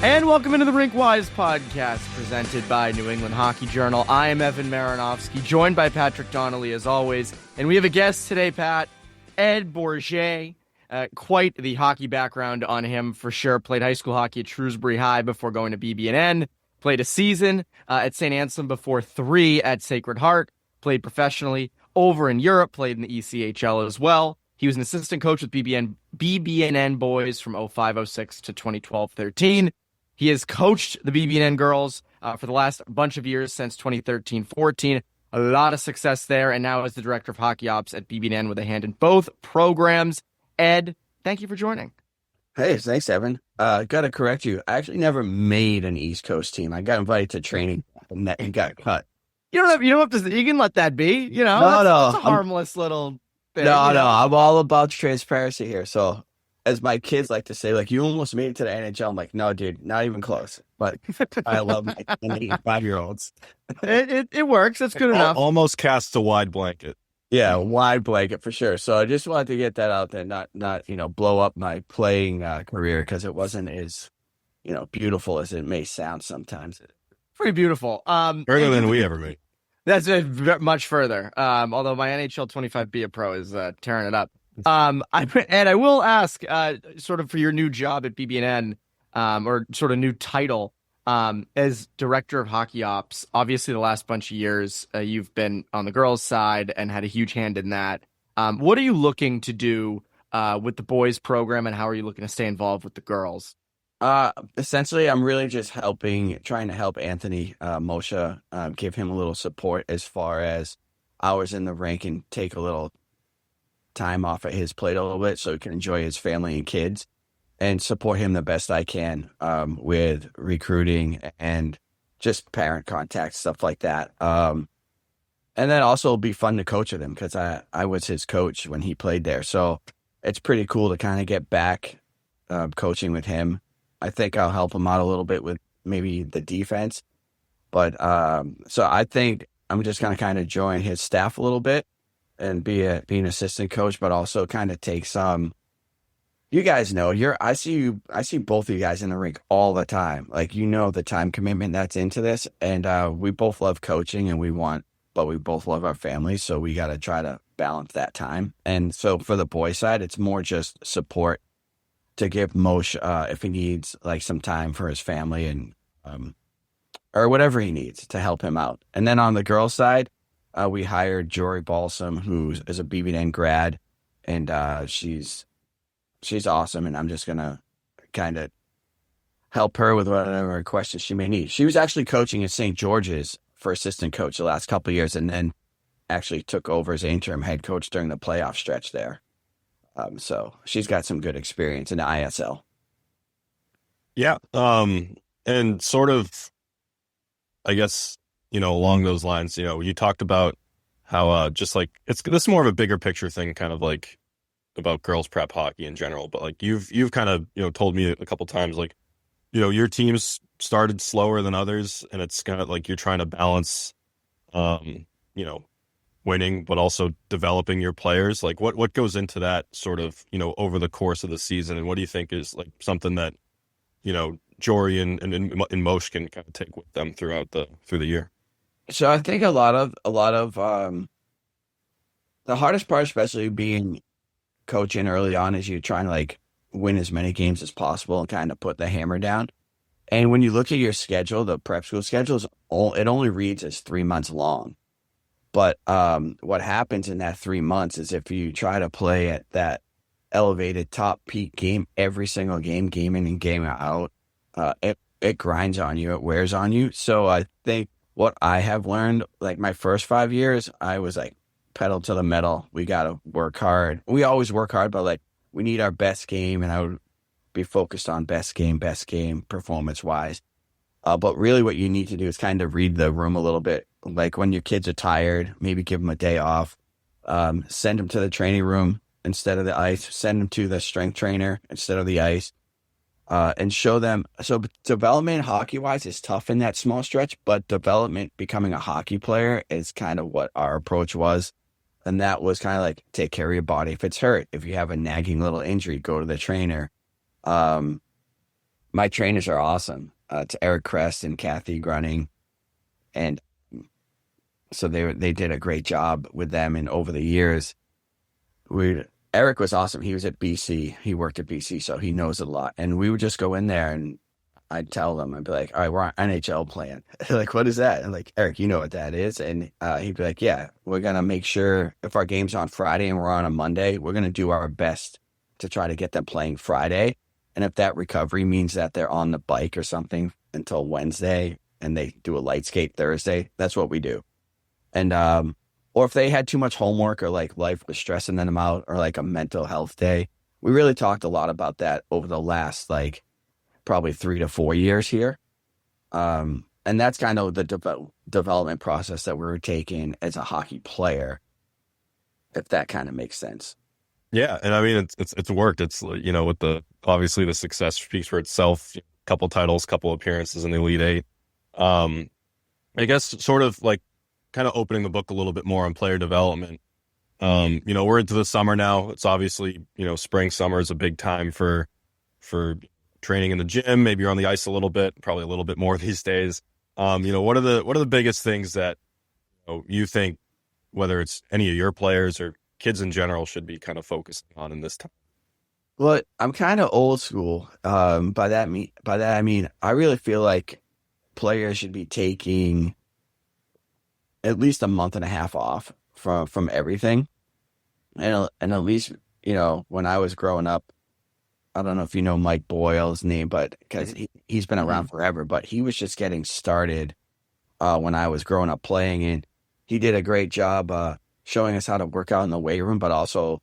And welcome into the RinkWise podcast presented by New England Hockey Journal. I am Evan Marinofsky, joined by Patrick Donnelly as always. And we have a guest today, Pat, Ed Bourget. Quite the hockey background on him for sure. Played high school hockey at Shrewsbury High before going to BB&N. Played a season at St. Anselm before 3 at Sacred Heart. Played professionally over in Europe. Played in the ECHL as well. He was an assistant coach with BB&N boys from 05-06 to 2012-13. He has coached the BB&N girls for the last bunch of years since 2013-14. A lot of success there, and now is the director of hockey ops at BB&N with a hand in both programs. Ed, thank you for joining. Hey, thanks, Evan. Got to correct you. I actually never made an East Coast team. I got invited to training and got cut. You don't have to. You can let that be. You know, No, that's a harmless little thing. No. I'm all about transparency here. So, as my kids like to say, like, you almost made it to the NHL. I'm like, no, dude, not even close. But I love my 5-year-olds. It works. That's good enough. Almost casts a wide blanket. Yeah, wide blanket for sure. So I just wanted to get that out there, not blow up my playing career because it wasn't as beautiful as it may sound sometimes. Pretty beautiful. Further than we ever made. That's much further. Although my NHL 25 Be a Pro is tearing it up. Ed, I will ask, sort of for your new job at BB&N, or sort of new title, as director of hockey ops. Obviously, the last bunch of years, you've been on the girls' side and had a huge hand in that. What are you looking to do with the boys' program, and how are you looking to stay involved with the girls? Essentially, I'm really just trying to help Anthony Moshe, give him a little support as far as hours in the rink and take a little time off at his plate a little bit so he can enjoy his family and kids, and support him the best I can with recruiting and just parent contact, stuff like that. And then also it'll be fun to coach with him because I was his coach when he played there. So it's pretty cool to kind of get back coaching with him. I think I'll help him out a little bit with maybe the defense. But so I think I'm just going to kind of join his staff a little bit and be an assistant coach, but also kind of take some. You guys know, I see both of you guys in the rink all the time. Like, the time commitment that's into this, and we both love coaching, but we both love our families, so we got to try to balance that time. And so for the boys' side, it's more just support to give Moshe if he needs like some time for his family and or whatever he needs to help him out. And then on the girls' side, we hired Jory Balsam, who is a BB&N grad, and she's awesome, and I'm just going to kind of help her with whatever questions she may need. She was actually coaching at St. George's for assistant coach the last couple of years, and then actually took over as interim head coach during the playoff stretch there. So she's got some good experience in the ISL. Yeah. And sort of, I guess, along those lines, you talked about how just like this is more of a bigger picture thing, kind of like about girls prep hockey in general, but like you've kind of told me a couple times, like your teams started slower than others, and it's kind of like you're trying to balance winning but also developing your players. Like what goes into that sort of over the course of the season, and what do you think is like something that Jory and Moshe can kind of take with them through the year? So I think a lot of the hardest part, especially being coaching early on, is you trying to like win as many games as possible and kind of put the hammer down. And when you look at your schedule, the prep school schedule it only reads as 3 months long. But what happens in that 3 months is if you try to play at that elevated top peak game every single game in and game out, it grinds on you, it wears on you. So I think what I have learned, like my first 5 years, I was like, pedal to the metal. We got to work hard. We always work hard, but like we need our best game, and I would be focused on best game performance wise. But really what you need to do is kind of read the room a little bit. Like when your kids are tired, maybe give them a day off, send them to the training room instead of the ice, send them to the strength trainer instead of the ice, and show them. So development hockey wise is tough in that small stretch, but development becoming a hockey player is kind of what our approach was. And that was kind of like, take care of your body. If it's hurt, if you have a nagging little injury, go to the trainer. my trainers are awesome. It's Eric Crest and Kathy Grunning, and so they did a great job with them. And over the years, Eric was awesome. He was at BC. He worked at BC, so he knows it a lot. And we would just go in there, and I'd tell them, I'd be like, all right, we're on NHL plan. Like, what is that? And like, Eric, you know what that is? And he'd be like, yeah, we're going to make sure if our game's on Friday and we're on a Monday, we're going to do our best to try to get them playing Friday. And if that recovery means that they're on the bike or something until Wednesday and they do a light skate Thursday, that's what we do. And, or if they had too much homework or like life was stressing them out or like a mental health day, we really talked a lot about that over the last like probably 3 to 4 years here. And that's kind of the development process that we're taking as a hockey player, if that kind of makes sense. Yeah, and I mean it's worked. It's, you know, with the obviously the success speaks for itself. Couple titles, couple appearances in the Elite Eight. I guess sort of like kind of opening the book a little bit more on player development. You know, we're into the summer now. It's obviously, you know, spring, summer is a big time for training in the gym. Maybe you're on the ice a little bit, probably a little bit more these days. You know, what are the biggest things that, you know, you think, whether it's any of your players or kids in general, should be kind of focusing on in this time? Well, I'm kind of old school. By that I mean I really feel like players should be taking at least a month and a half off from everything, and at least, you know, when I was growing up, I don't know if you know Mike Boyle's name, but because he's been around forever, but he was just getting started when I was growing up playing, and he did a great job showing us how to work out in the weight room, but also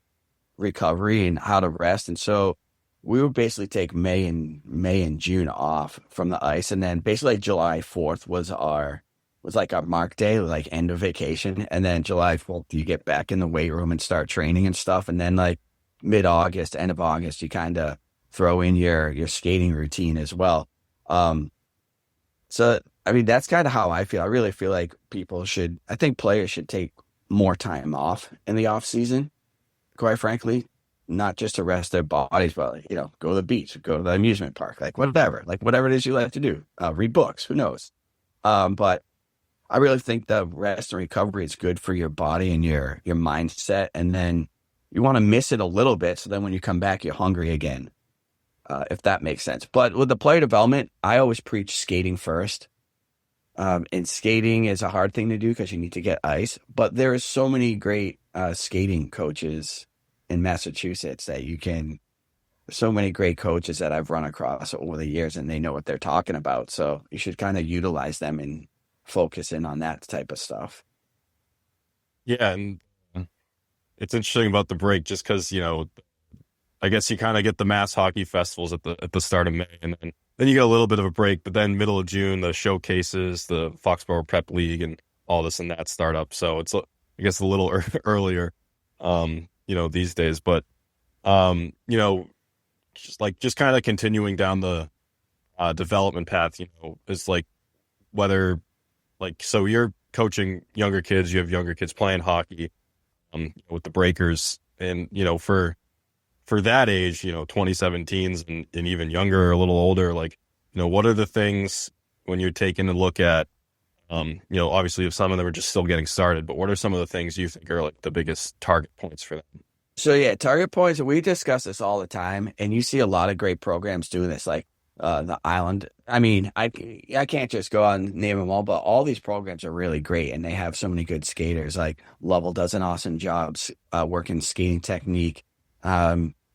recovery and how to rest. And so we would basically take May and June off from the ice, and then basically July 4th was like our mark day, like end of vacation, and then July 4th you get back in the weight room and start training and stuff, and then like mid-August, end of August, you kind of throw in your skating routine as well. So I mean that's kind of how I feel. I really feel like I think players should take more time off in the off season, quite frankly, not just to rest their bodies, but, you know, go to the beach, go to the amusement park, like whatever it is you like to do, read books, who knows? But I really think the rest and recovery is good for your body and your mindset. And then you want to miss it a little bit, so then when you come back, you're hungry again, if that makes sense. But with the player development, I always preach skating first. And skating is a hard thing to do because you need to get ice, but there are so many great skating coaches in Massachusetts so many great coaches that I've run across over the years, and they know what they're talking about. So you should kind of utilize them and focus in on that type of stuff. Yeah, and it's interesting about the break, just because, you know, I guess you kind of get the mass hockey festivals at the start of May, and then you get a little bit of a break, but then middle of June, the showcases, the Foxborough Prep League, and all this and that start up. So it's, I guess, a little earlier, you know, these days. But, you know, just kind of continuing down the development path, you know, is like whether, like, so you're coaching younger kids, you have younger kids playing hockey with the Breakers, and, you know, for that age, you know, 2017s and even younger or a little older, like, you know, what are the things when you're taking a look at, you know, obviously if some of them are just still getting started, but what are some of the things you think are like the biggest target points for them? So yeah, target points, we discuss this all the time, and you see a lot of great programs doing this, like the Island. I mean, I can't just go out and name them all, but all these programs are really great, and they have so many good skaters. Like Lovell does an awesome job working skating technique.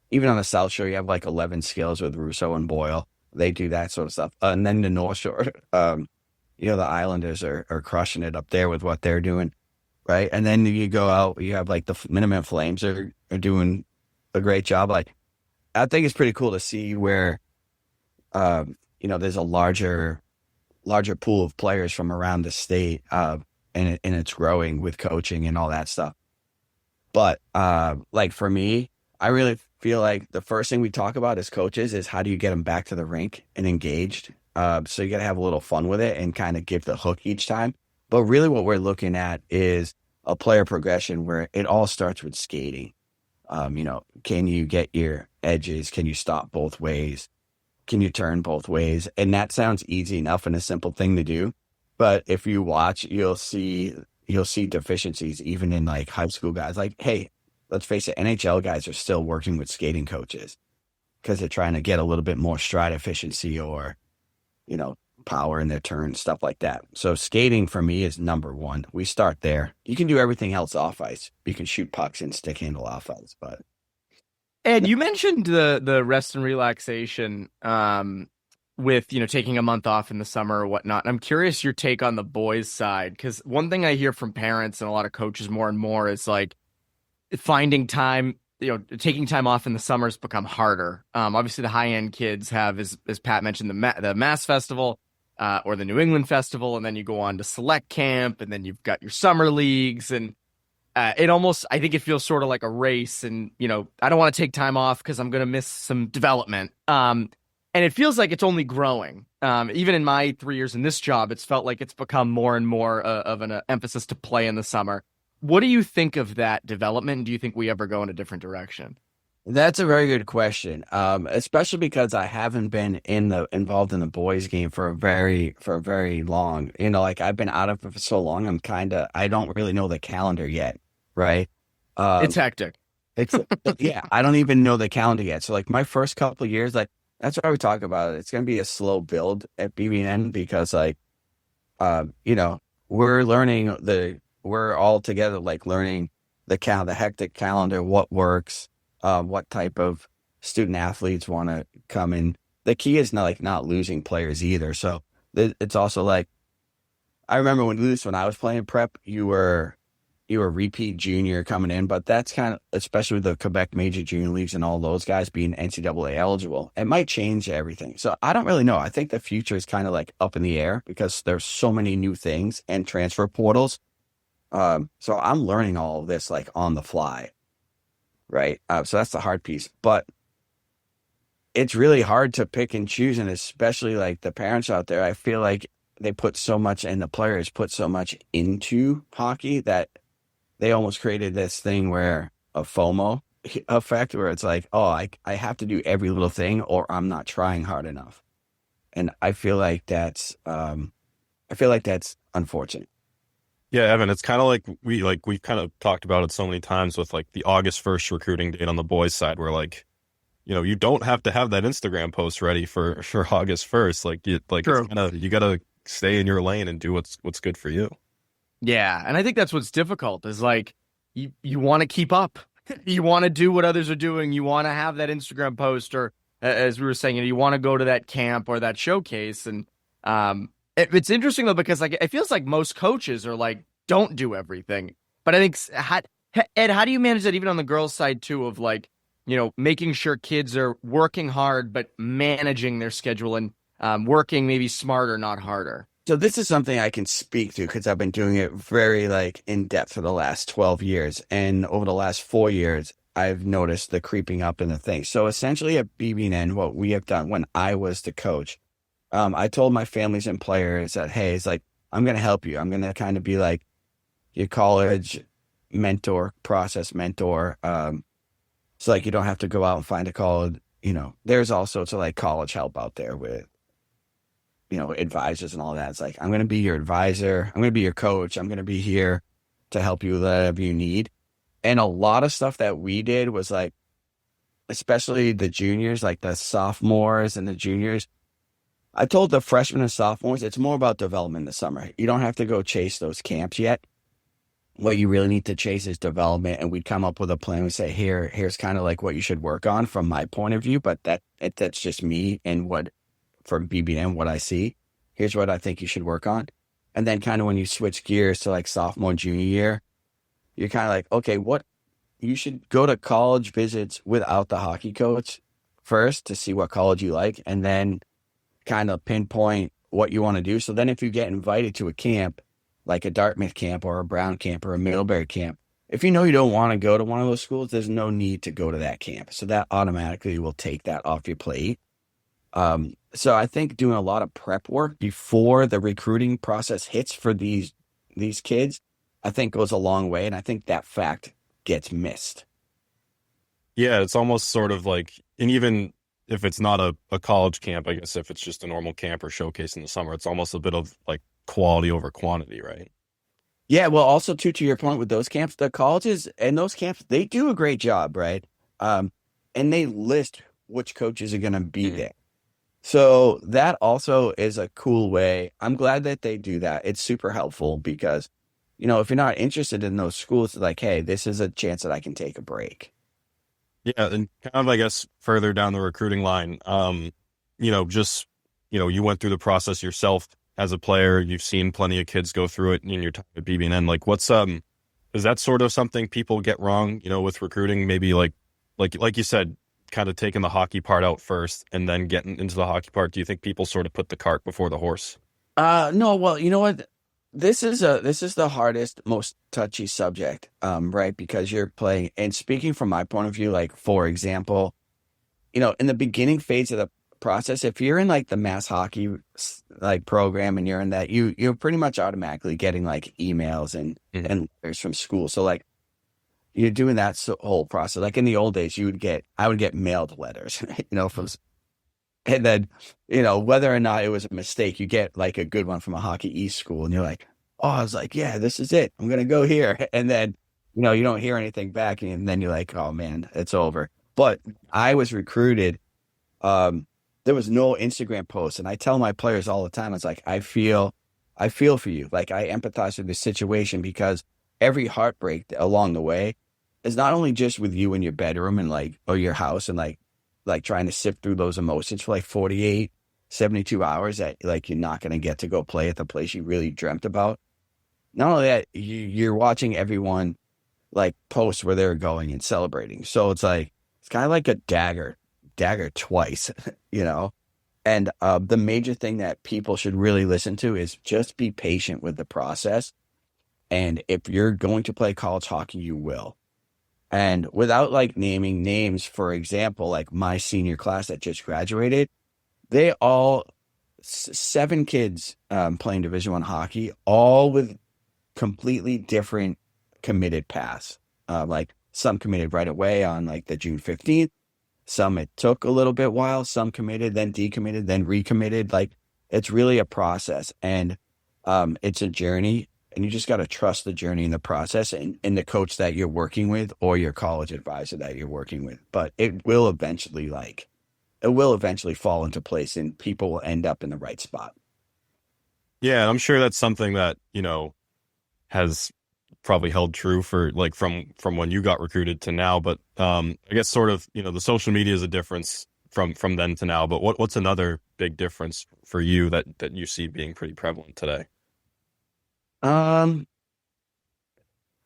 Even on the South Shore, you have like 11 skills with Russo and Boyle. They do that sort of stuff. And then the North Shore, you know, the Islanders are crushing it up there with what they're doing, right? And then you go out, you have like the Minutemen Flames are doing a great job. Like, I think it's pretty cool to see where, you know, there's a larger pool of players from around the state, and it's growing with coaching and all that stuff. But like for me, I really feel like the first thing we talk about as coaches is how do you get them back to the rink and engaged. So you got to have a little fun with it and kind of give the hook each time. But really what we're looking at is a player progression where it all starts with skating. You know, can you get your edges? Can you stop both ways? can you turn both ways? And that sounds easy enough and a simple thing to do. But if you watch, you'll see deficiencies even in like high school guys. Like, hey, let's face it, NHL guys are still working with skating coaches because they're trying to get a little bit more stride efficiency or, power in their turn, stuff like that. So skating for me is number one. We start there. You can do everything else off ice. You can shoot pucks and stick handle off ice, but. Ed, you mentioned the rest and relaxation with, taking a month off in the summer or whatnot. I'm curious your take on the boys' side, because one thing I hear from parents and a lot of coaches more and more is like finding time, taking time off in the summer has become harder. Obviously, the high-end kids have, as Pat mentioned, the Mass Festival or the New England Festival, and then you go on to select camp, and then you've got your summer leagues, and it almost, I think it feels sort of like a race, and, I don't want to take time off because I'm going to miss some development. And it feels like it's only growing. Even in my 3 years in this job, it's felt like it's become more and more of an emphasis to play in the summer. What do you think of that development? Do you think we ever go in a different direction? That's a very good question, especially because I haven't been involved in the boys game for a very long. Like I've been out of it for so long. I don't really know the calendar yet. Right. It's hectic. Yeah, I don't even know the calendar yet. So like my first couple of years, like that's why we talk about it. It's going to be a slow build at BB&N because like, we're all together, like learning the hectic calendar, what works, what type of student athletes want to come in. The key is not losing players either. So it's also like, I remember when I was playing prep, you were repeat junior coming in, but that's kind of, especially with the Quebec major junior leagues and all those guys being NCAA eligible, it might change everything. So I don't really know. I think the future is kind of like up in the air because there's so many new things and transfer portals. So I'm learning all of this like on the fly. Right. So that's the hard piece, but it's really hard to pick and choose. And especially like the parents out there, I feel like they put so much and the players put so much into hockey that they almost created this thing where a FOMO effect where it's like, oh, I have to do every little thing or I'm not trying hard enough. And I feel like that's unfortunate. Yeah, Evan, it's kind of like we've kind of talked about it so many times with like the August 1st recruiting date on the boys' side where like, you don't have to have that Instagram post ready for August 1st. You got to stay in your lane and do what's good for you. Yeah, and I think that's what's difficult is like you want to keep up. You want to do what others are doing. You want to have that Instagram post or as we were saying, you want to go to that camp or that showcase. And it's interesting though because like it feels like most coaches are like don't do everything. But I think Ed, how do you manage that even on the girls' side too of like, making sure kids are working hard but managing their schedule and working maybe smarter, not harder? So this is something I can speak to because I've been doing it very like in depth for the last 12 years. And over the last 4 years, I've noticed the creeping up in the thing. So essentially at BB&N, what we have done when I was the coach, I told my families and players that, hey, it's like, I'm going to help you. I'm going to kind of be like your college mentor, process mentor. So like you don't have to go out and find a college, there's all sorts of like college help out there with, advisors and all that. It's like, I'm going to be your advisor. I'm going to be your coach. I'm going to be here to help you with whatever you need. And a lot of stuff that we did was like, especially the juniors, like the sophomores and the juniors, I told the freshmen and sophomores, it's more about development this summer. You don't have to go chase those camps yet. What you really need to chase is development. And we'd come up with a plan. We say, here's kind of like what you should work on from my point of view, but that's just me and what from BB&N, what I see. Here's what I think you should work on. And then kind of when you switch gears to like sophomore, junior year, you're kind of like, okay, what you should go to college visits without the hockey coach first to see what college you like, and then kind of pinpoint what you want to do. So then if you get invited to a camp, like a Dartmouth camp or a Brown camp or a Middlebury camp, if you know you don't want to go to one of those schools, there's no need to go to that camp. So that automatically will take that off your plate. So I think doing a lot of prep work before the recruiting process hits for these kids, I think goes a long way. And I think that fact gets missed. Yeah, it's almost sort of like, and even if it's not a college camp, I guess if it's just a normal camp or showcase in the summer, it's almost a bit of like quality over quantity, right? Yeah, well, also too, to your point with those camps, the colleges and those camps, they do a great job, right? And they list which coaches are going to be there. So that also is a cool way. I'm glad that they do that. It's super helpful because, if you're not interested in those schools, it's like, hey, this is a chance that I can take a break. Yeah, and kind of, I guess, further down the recruiting line, you went through the process yourself as a player. You've seen plenty of kids go through it in your time at BB&N. Like, is that sort of something people get wrong, with recruiting? Maybe like you said, kind of taking the hockey part out first and then getting into the hockey part. Do you think people sort of put the cart before the horse? No, well, you know what? This is the hardest, most touchy subject, right? Because you're playing, and speaking from my point of view, like, for example, in the beginning phase of the process, if you're in like the mass hockey like program and you're in that, you're pretty much automatically getting like emails and letters from school. So like you're doing that whole process. Like in the old days, I would get mailed letters, from, and then, whether or not it was a mistake, you get like a good one from a Hockey East school and you're like, oh, I was like, yeah, this is it. I'm going to go here. And then, you don't hear anything back. And then you're like, oh man, it's over. But I was recruited. There was no Instagram post. And I tell my players all the time, it's like, I feel for you. Like I empathize with the situation because every heartbreak along the way is not only just with you in your bedroom and or your house and like trying to sift through those emotions for like 48, 72 hours that like you're not going to get to go play at the place you really dreamt about. Not only that, you're watching everyone like post where they're going and celebrating. So it's like, it's kind of like a dagger twice, And the major thing that people should really listen to is just be patient with the process. And if you're going to play college hockey, you will. And without like naming names, for example, like my senior class that just graduated, they all 7 kids playing Division I hockey, all with completely different committed paths. Like some committed right away on like the June 15th. Some it took a little bit while. Some committed, then decommitted, then recommitted. Like it's really a process, and it's a journey. And you just got to trust the journey and the process and the coach that you're working with or your college advisor that you're working with. But it will eventually fall into place and people will end up in the right spot. Yeah, I'm sure that's something that, has probably held true for like from when you got recruited to now. But I guess sort of, the social media is a difference from then to now. But what's another big difference for you that you see being pretty prevalent today?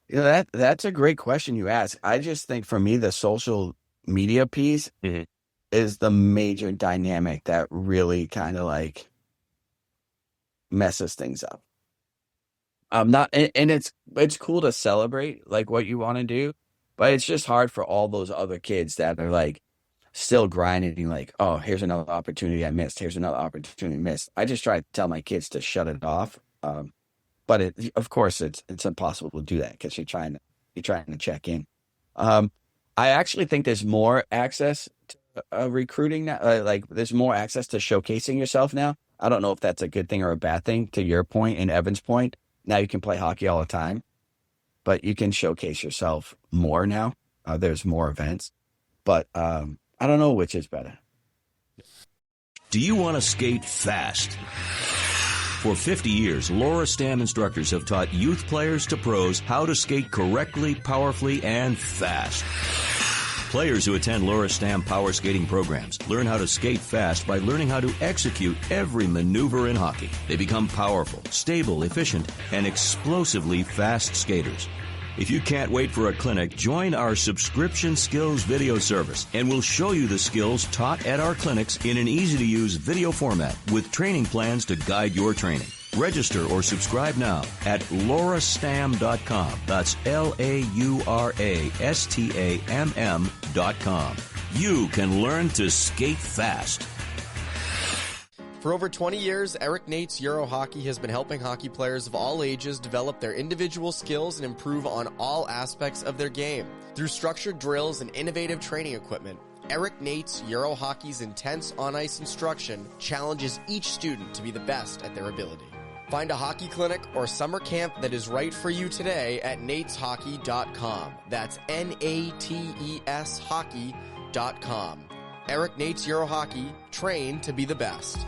That's a great question you ask. I just think for me, the social media piece is the major dynamic that really kind of like messes things up. It's cool to celebrate like what you want to do, but it's just hard for all those other kids that are like still grinding, like, oh, here's another opportunity I missed. Here's another opportunity I missed. I just try to tell my kids to shut it off. But of course it's impossible to do that because you're trying to check in. I actually think there's more access to recruiting now. Like there's more access to showcasing yourself now. I don't know if that's a good thing or a bad thing. To your point and Evan's point, now you can play hockey all the time, but you can showcase yourself more now. There's more events, but I don't know which is better. Do you want to skate fast? For 50 years, Laura Stam instructors have taught youth players to pros how to skate correctly, powerfully, and fast. Players who attend Laura Stam power skating programs learn how to skate fast by learning how to execute every maneuver in hockey. They become powerful, stable, efficient, and explosively fast skaters. If you can't wait for a clinic, join our subscription skills video service, and we'll show you the skills taught at our clinics in an easy-to-use video format with training plans to guide your training. Register or subscribe now at laurastam.com. That's LauraStamm.com. You can learn to skate fast. For over 20 years, Eric Nate's Euro Hockey has been helping hockey players of all ages develop their individual skills and improve on all aspects of their game. Through structured drills and innovative training equipment, Eric Nate's Euro Hockey's intense on-ice instruction challenges each student to be the best at their ability. Find a hockey clinic or summer camp that is right for you today at nateshockey.com. That's Nates hockey.com. Eric Nate's Euro Hockey, train to be the best.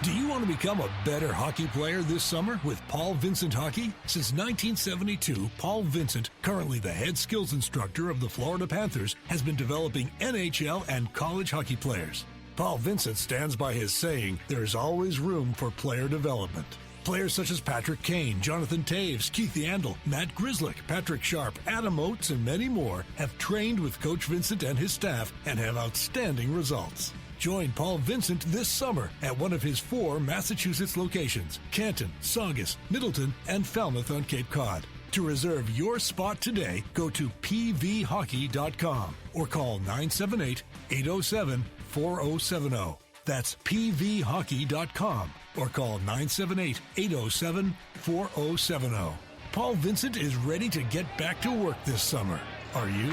Do you want to become a better hockey player this summer with Paul Vincent Hockey? Since 1972, Paul Vincent, currently the head skills instructor of the Florida Panthers, has been developing NHL and college hockey players. Paul Vincent stands by his saying, there's always room for player development. Players such as Patrick Kane, Jonathan Toews, Keith Yandel, Matt Grzelcyk, Patrick Sharp, Adam Oates, and many more have trained with Coach Vincent and his staff and have outstanding results. Join Paul Vincent this summer at one of his 4 Massachusetts locations, Canton, Saugus, Middleton, and Falmouth on Cape Cod. To reserve your spot today, go to pvhockey.com or call 978-807-4070. That's pvhockey.com or call 978-807-4070. Paul Vincent is ready to get back to work this summer. Are you?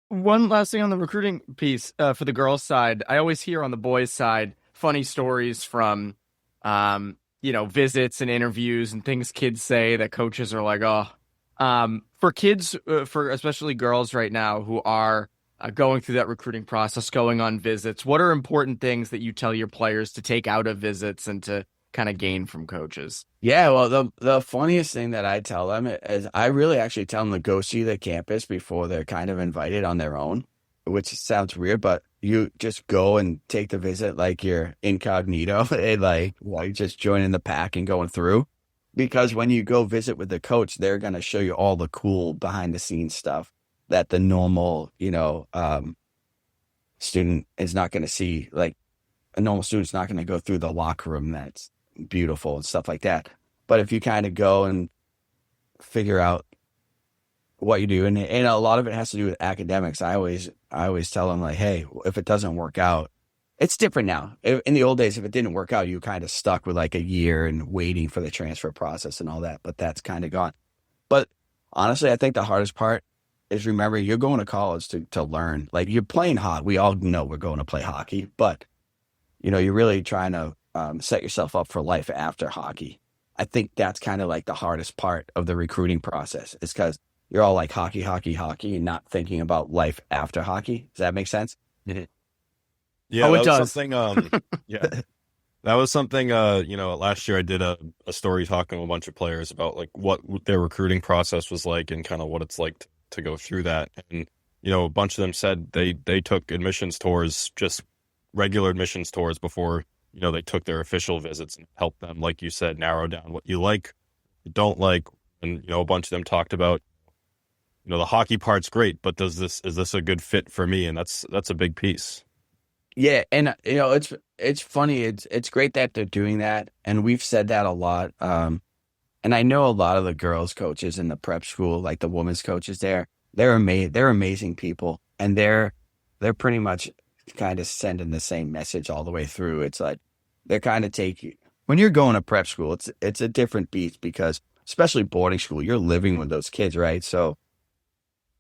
One last thing on the recruiting piece for the girls' side. I always hear on the boys' side funny stories from, visits and interviews and things kids say that coaches are like, oh. For kids, for especially girls right now who are going through that recruiting process, going on visits, what are important things that you tell your players to take out of visits and to kind of gain from coaches? Yeah, well, the funniest thing that I tell them is I really actually tell them to go see the campus before they're kind of invited on their own, which sounds weird, but you just go and take the visit like you're incognito and like while you're just joining the pack and going through. Because when you go visit with the coach, they're going to show you all the cool behind the scenes stuff that the normal, student is not going to see. Like a normal student's not going to go through the locker room that's beautiful and stuff like that. But if you kind of go and figure out what you do, and a lot of it has to do with academics. I always tell them like, hey, if it doesn't work out, it's different now. In the old days, if it didn't work out, you kind of stuck with like a year and waiting for the transfer process and all that. But that's kind of gone. But honestly, I think the hardest part is remember you're going to college to learn. Like you're playing hockey. We all know we're going to play hockey, but you're really trying to set yourself up for life after hockey. I think that's kind of like the hardest part of the recruiting process is because you're all like hockey, hockey, hockey, and not thinking about life after hockey. Does that make sense? Yeah, it does. Yeah, that was something. Last year I did a story talking to a bunch of players about like what their recruiting process was like and kind of what it's like to go through that. And a bunch of them said they took admissions tours, just regular admissions tours before they took their official visits and helped them, like you said, narrow down what you like, you don't like. And a bunch of them talked about the hockey part's great, but is this a good fit for me? And that's a big piece. Yeah, and it's funny. It's great that they're doing that, and we've said that a lot. And I know a lot of the girls' coaches in the prep school, like the women's coaches, they're amazing people, and they're pretty much kind of sending the same message all the way through. It's like they're kind of when you're going to prep school, it's a different beast because especially boarding school, you're living with those kids, right? So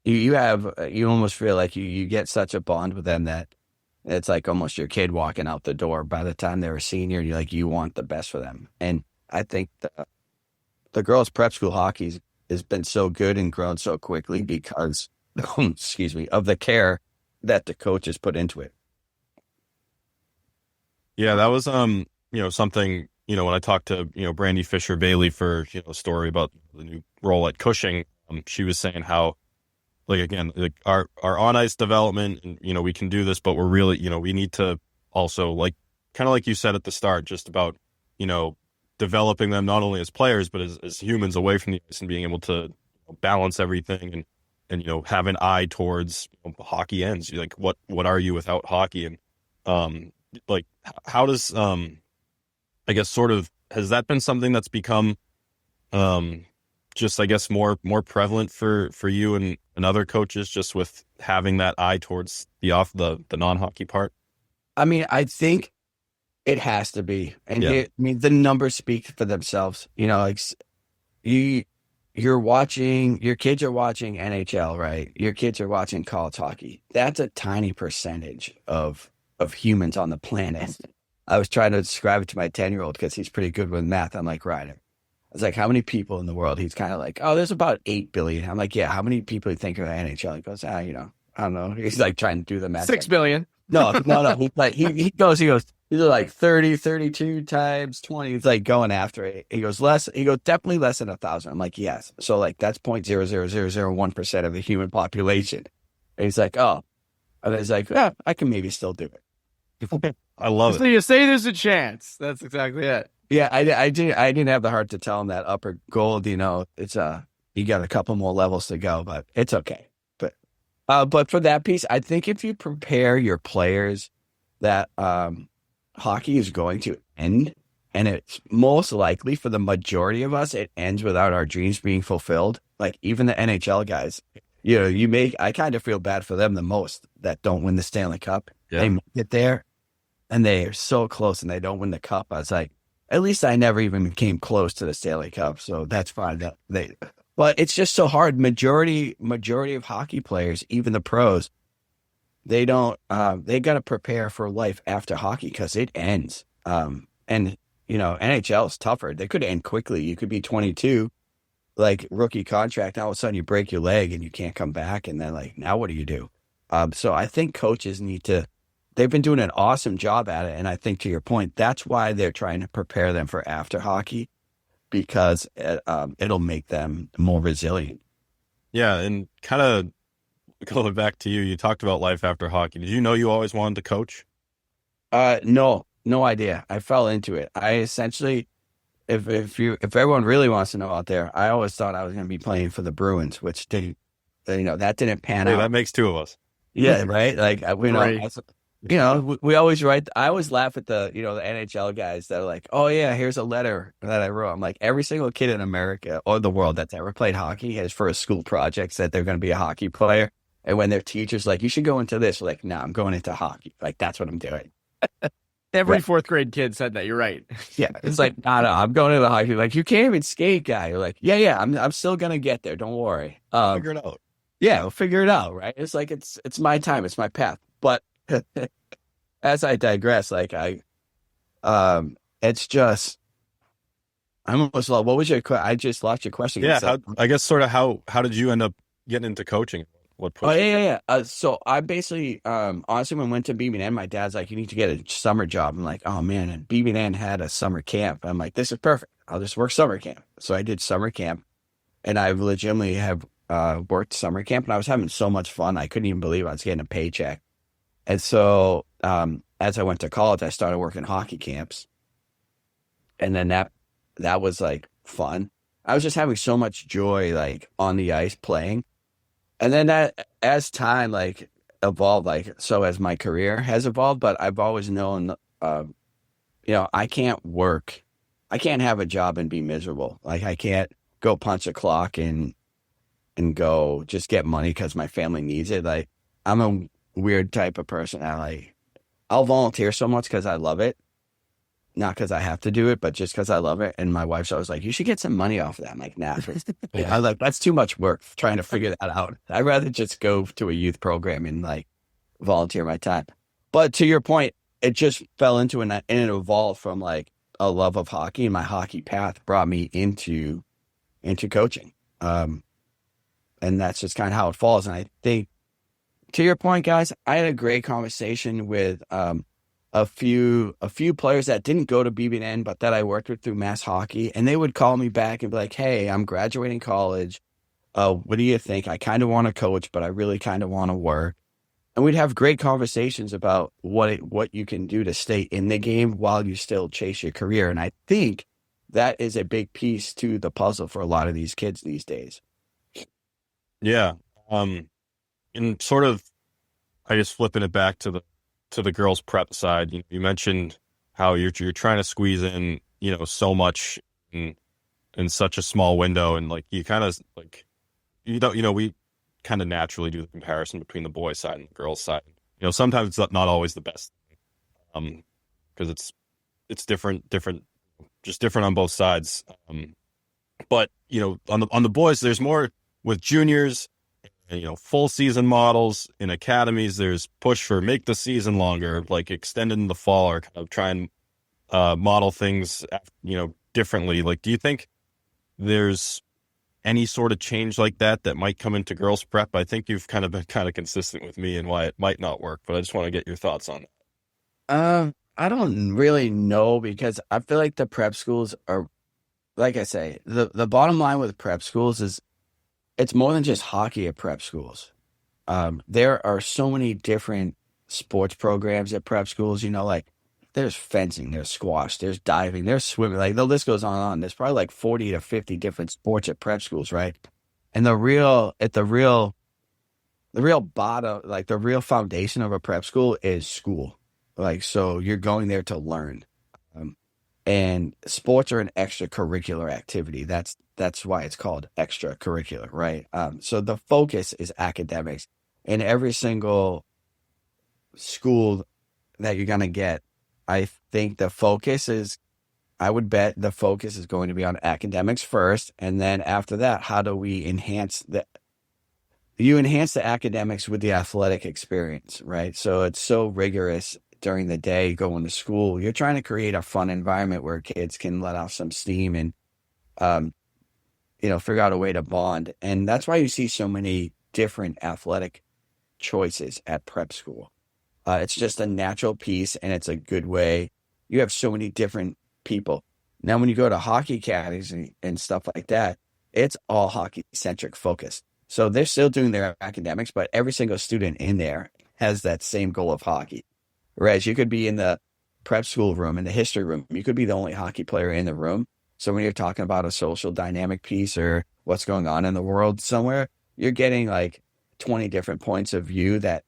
you almost feel like you get such a bond with them that it's like almost your kid walking out the door by the time they're a senior. You want the best for them. And I think the girls' prep school hockey has been so good and grown so quickly because, excuse me, of the care that the coaches put into it. Yeah, that was something, when I talked to, Brandy Fisher Bailey for, a story about the new role at Cushing, she was saying how, like, again, like our on-ice development, and, we can do this, but we're really, we need to also, like, kind of like you said at the start, just about, developing them not only as players, but as humans away from the ice and being able to balance everything and have an eye towards hockey ends. Like, what are you without hockey? And, like, how does, I guess, sort of, has that been something that's become, just, I guess, more prevalent for you and other coaches, just with having that eye towards the non-hockey part? I mean, I think it has to be. And Yeah. the numbers speak for themselves. Like you you're watching, your kids are watching NHL, right? Your kids are watching college hockey. That's a tiny percentage of humans on the planet. I was trying to describe it to my 10-year-old because he's pretty good with math. I'm like, Ryder, I was like, how many people in the world? He's kind of like, oh, there's about 8 billion. I'm like, yeah, how many people do you think are the NHL? He goes, I don't know. He's like trying to do the math. 6 billion. No. He's like, he goes, these are like 30, 32 times 20. He's like going after it. He goes, definitely less than 1,000. I'm like, yes. So like, that's 0.00001% of the human population. And he's like, oh, and he's like, yeah, I can maybe still do it. I love So it. you say there's a chance. That's exactly it. Yeah, I didn't have the heart to tell him that upper gold, it's you got a couple more levels to go, but it's okay. But for that piece, I think if you prepare your players that hockey is going to end, and it's most likely for the majority of us, it ends without our dreams being fulfilled. Like even the NHL guys, I kind of feel bad for them the most that don't win the Stanley Cup. Yeah. They make it there and they are so close and they don't win the cup. I was like, at least I never even came close to the Stanley Cup, so that's fine. But it's just so hard. Majority of hockey players, even the pros, they don't. They got to prepare for life after hockey because it ends. And NHL is tougher. They could end quickly. You could be 22, like rookie contract. All of a sudden, you break your leg and you can't come back. And then, like, now what do you do? So I think coaches need to. They've been doing an awesome job at it, and I think to your point, that's why they're trying to prepare them for after hockey. Because it'll make them more resilient. Yeah, and kind of going back to you talked about life after hockey. Did you know you always wanted to coach? No idea. I fell into it. I essentially, if everyone really wants to know out there, I always thought I was going to be playing for the Bruins, which didn't, that didn't pan out. That makes two of us. Yeah, right. Like Right. we always write. I always laugh at the NHL guys that are like, oh yeah, here's a letter that I wrote. I'm like, every single kid in America or the world that's ever played hockey has for a school project said they're going to be a hockey player, and when their teacher's like, you should go into this, like, no, I'm going into hockey. Like that's what I'm doing. Every Yeah. 4th grade kid said that. You're right. Yeah, it's like, no, I'm going into hockey. Like you can't even skate, guy. You're like, yeah, I'm still gonna get there. Don't worry. Figure it out. Yeah, we'll figure it out, right? It's like it's my time, it's my path. But as I digress, like it's just I'm almost lost. What was I just lost your question. Yeah, I guess sort of how did you end up getting into coaching? What pushed you? Yeah. So I basically honestly when I went to BB&N, my dad's like, you need to get a summer job. I'm like, oh man, and BB&N had a summer camp. I'm like, this is perfect. I'll just work summer camp. So I did summer camp, and I legitimately have worked summer camp, and I was having so much fun. I couldn't even believe I was getting a paycheck. And so as I went to college, I started working hockey camps. And then that was like fun. I was just having so much joy like on the ice playing. And then that as time like evolved, like so as my career has evolved, but I've always known I can't have a job and be miserable. Like I can't go punch a clock and go just get money because my family needs it. Like I'm a weird type of person. I'll volunteer so much because I love it, not because I have to do it, but just because I love it. And my wife's always like, you should get some money off of that. I'm like, nah. I was like, that's too much work trying to figure that out. I'd rather just go to a youth program and like volunteer my time. But to your point, it just fell into and it evolved from like a love of hockey, and my hockey path brought me into coaching. And that's just kind of how it falls. And I think, to your point, guys, I had a great conversation with a few players that didn't go to BB&N, but that I worked with through Mass Hockey, and they would call me back and be like, "Hey, I'm graduating college. What do you think? I kind of want to coach, but I really kind of want to work." And we'd have great conversations about what you can do to stay in the game while you still chase your career. And I think that is a big piece to the puzzle for a lot of these kids these days. Yeah. And sort of, I just flipping it back to the girls prep side. You mentioned how you're trying to squeeze in, so much in such a small window, and like you kind of like we kind of naturally do the comparison between the boys side and the girls side. Sometimes it's not always the best, because it's different, just different on both sides. But on the boys, there's more with juniors. And, full season models in academies. There's push for make the season longer, like extend in the fall, or kind of try and model things, differently. Like, do you think there's any sort of change like that might come into girls prep? I think you've kind of been kind of consistent with me and why it might not work, but I just want to get your thoughts on it. I don't really know, because I feel like the prep schools are, like I say, the bottom line with prep schools is it's more than just hockey at prep schools. There are so many different sports programs at prep schools, like there's fencing, there's squash, there's diving, there's swimming, like the list goes on and on. There's probably like 40 to 50 different sports at prep schools, right? And the real bottom, like the real foundation of a prep school is school. Like, so you're going there to learn. And sports are an extracurricular activity. That's why it's called extracurricular, right? So the focus is academics. In every single school that you're going to get, I think I would bet the focus is going to be on academics first. And then after that, how do we enhance you enhance the academics with the athletic experience, right? So it's so rigorous during the day going to school. You're trying to create a fun environment where kids can let off some steam and, figure out a way to bond. And that's why you see so many different athletic choices at prep school. It's just a natural piece, and it's a good way. You have so many different people. Now, when you go to hockey academies and stuff like that, it's all hockey-centric focus. So they're still doing their academics, but every single student in there has that same goal of hockey. Whereas you could be in the prep school room, in the history room, you could be the only hockey player in the room. So when you're talking about a social dynamic piece or what's going on in the world somewhere, you're getting like 20 different points of view that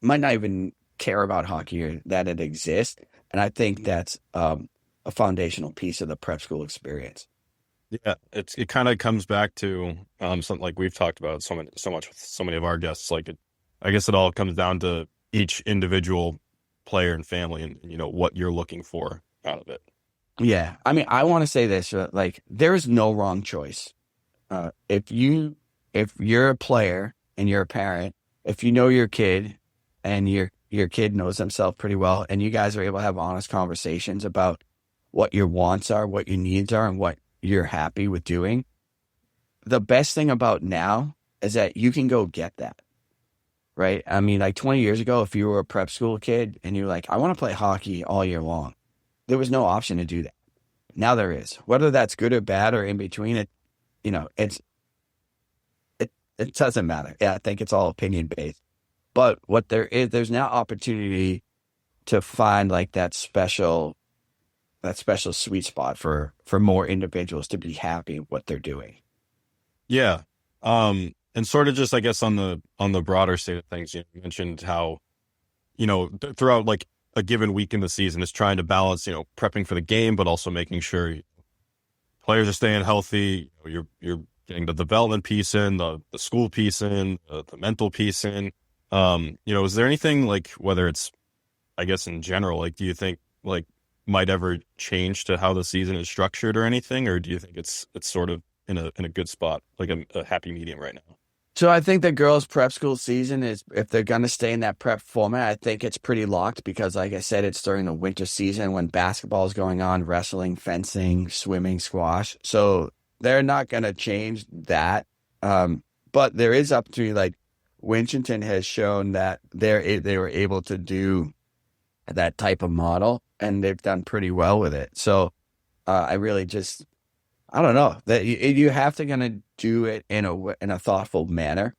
might not even care about hockey or that it exists. And I think that's a foundational piece of the prep school experience. Yeah, it kind of comes back to something like we've talked about so much with so many of our guests. Like, I guess it all comes down to each individual player and family, and what you're looking for out of it. Yeah, I mean, I want to say this: like, there is no wrong choice. If you're a player and you're a parent, if you know your kid and your kid knows himself pretty well, and you guys are able to have honest conversations about what your wants are, what your needs are, and what you're happy with doing, the best thing about now is that you can go get that. Right? I mean, like 20 years ago, if you were a prep school kid and you're like, I want to play hockey all year long, there was no option to do that. Now there is. Whether that's good or bad or in between, it doesn't matter. Yeah, I think it's all opinion based. But what there's now opportunity to find like that special sweet spot for more individuals to be happy with what they're doing. Yeah. And sort of just, I guess, on the broader state of things, you mentioned how, throughout like a given week in the season is trying to balance, prepping for the game, but also making sure players are staying healthy. You're getting the development piece in, the school piece in, the mental piece in. Is there anything like, whether it's, I guess in general, like, do you think like might ever change to how the season is structured or anything, or do you think it's sort of in a good spot, like a happy medium right now? So I think the girls' prep school season is, if they're going to stay in that prep format, I think it's pretty locked because, like I said, it's during the winter season when basketball is going on, wrestling, fencing, swimming, squash. So they're not going to change that. But there is opportunity. Like Winchendon has shown that they were able to do that type of model, and they've done pretty well with it. So I really just, I don't know, that you have to kind of do it in a thoughtful manner,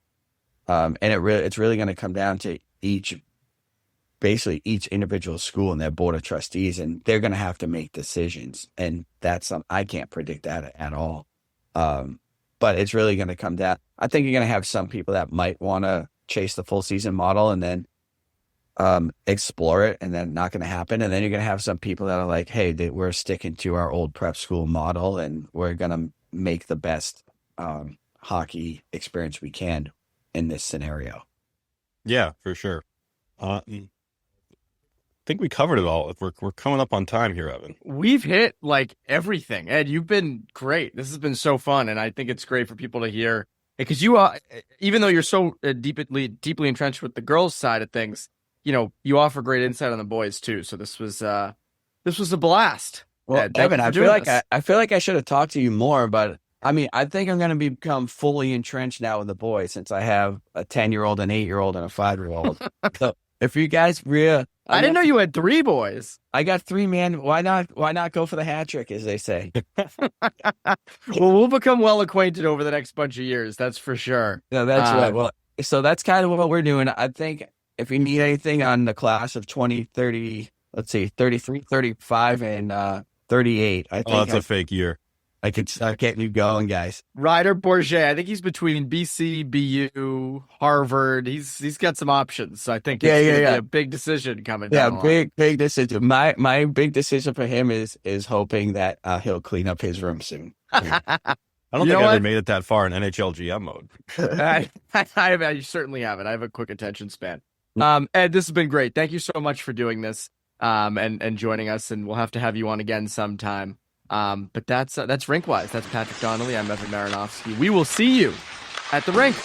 and it's really going to come down to each individual school and their board of trustees, and they're going to have to make decisions, and that's I can't predict that at all. But it's really going to come down. I think you're going to have some people that might want to chase the full season model and then explore it, and then not going to happen. And then you're going to have some people that are like, hey, we're sticking to our old prep school model, and we're going to make the best hockey experience we can in this scenario. Yeah, for sure. think we covered it all. We're coming up on time here, Evan. We've hit like everything. Ed, you've been great. This has been so fun, and I think it's great for people to hear because you are, even though you're so deeply entrenched with the girls' side of things, you offer great insight on the boys too. So this was a blast. Well, Ed, thank Evan, you for I feel doing like this. I feel like I should have talked to you more, but I mean, I think I'm going to become fully entrenched now with the boys since I have a 10-year-old, an 8-year-old, and a 5-year-old. So if you guys I didn't know you had 3 boys. I got 3, man. Why not go for the hat trick, as they say? Well, we'll become well acquainted over the next bunch of years. That's for sure. No, that's right. Well, so that's kind of what we're doing. I think if you need anything on the class of 2030, let's see, 33, 35, and 38, I think That's a fake year. I could start getting you going, guys. Ryder Bourget, I think he's between BC, BU, Harvard. He's got some options. So I think it's gonna be a big decision coming down. Yeah, big decision. My big decision for him is hoping that he'll clean up his room soon. I don't think I ever made it that far in NHL GM mode. I certainly haven't. I have a quick attention span. Ed, this has been great. Thank you so much for doing this and joining us. And we'll have to have you on again sometime. But that's RinkWise. That's Patrick Donnelly. I'm Evan Maranofsky. We will see you at the rink.